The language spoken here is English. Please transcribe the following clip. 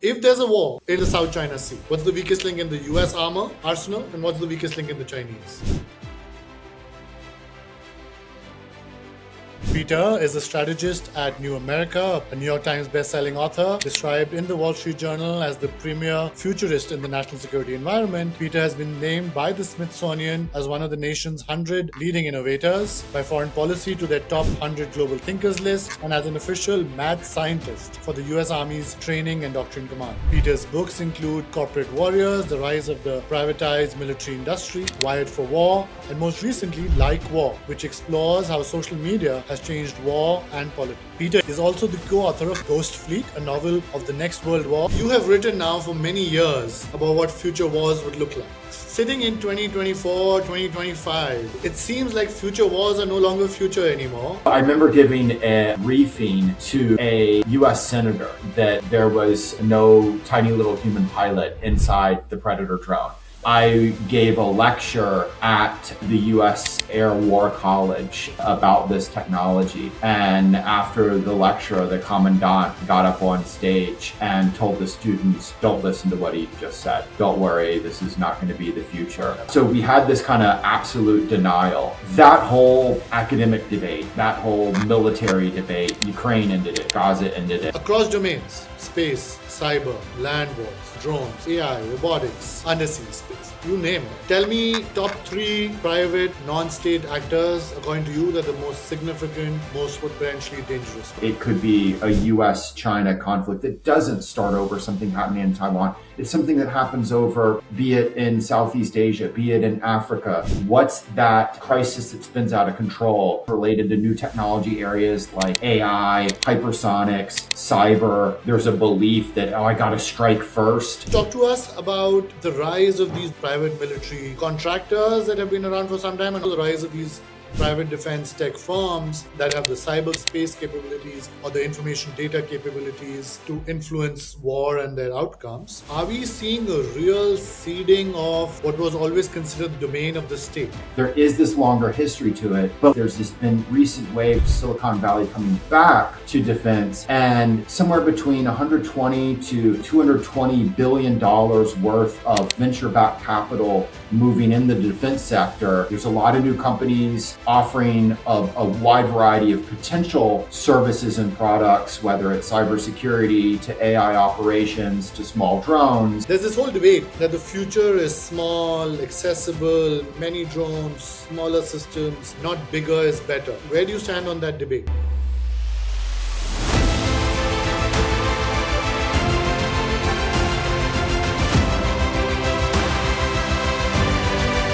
If there's a war in the South China Sea, what's the weakest link in the US armor arsenal and what's the weakest link in the Chinese? Peter is a strategist at New America, a New York Times best-selling author, described in the Wall Street Journal as the premier futurist in the national security environment. Peter has been named by the Smithsonian as one of the nation's 100 leading innovators, by Foreign Policy to their top 100 global thinkers list, and as an official mad scientist for the US Army's Training and Doctrine Command. Peter's books include Corporate Warriors, The Rise of the Privatized Military Industry, Wired for War, and most recently, Like War, which explores how social media has changed war and politics. Peter is also the co-author of Ghost Fleet, a novel of the next world war. You have written now for many years about what future wars would look like. Sitting in 2024, 2025, it seems like future wars are no longer future anymore. I remember giving a briefing to a US senator that there was no tiny little human pilot inside the Predator drone. I gave a lecture at the US Air War College about this technology. And after the lecture, the commandant got up on stage and told the students, don't listen to what he just said. Don't worry, this is not going to be the future. So we had this kind of absolute denial. That whole academic debate, that whole military debate, Ukraine ended it, Gaza ended it. Across domains, space, cyber, land wars, drones, AI, robotics, undersea space, you name it. Tell me top 3 private, non-state actors, according to you, that are the most significant, most potentially dangerous. It could be a US-China conflict that doesn't start over something happening in Taiwan. It's something that happens over, be it in Southeast Asia, be it in Africa. What's that crisis that spins out of control related to new technology areas like AI, hypersonics, cyber? There's a belief that, I got to strike first. Talk to us about the rise of these private military contractors that have been around for some time and the rise of these private defense tech firms that have the cyberspace capabilities or the information data capabilities to influence war and their outcomes. Are we seeing a real seeding of what was always considered the domain of the state? There is this longer history to it, but there's this been recent wave of Silicon Valley coming back to defense, and somewhere between 120 to $220 billion worth of venture-backed capital moving in the defense sector. There's a lot of new companies offering a wide variety of potential services and products, whether it's cybersecurity to AI operations to small drones. There's this whole debate that the future is small, accessible, many drones, smaller systems, not bigger is better. Where do you stand on that debate?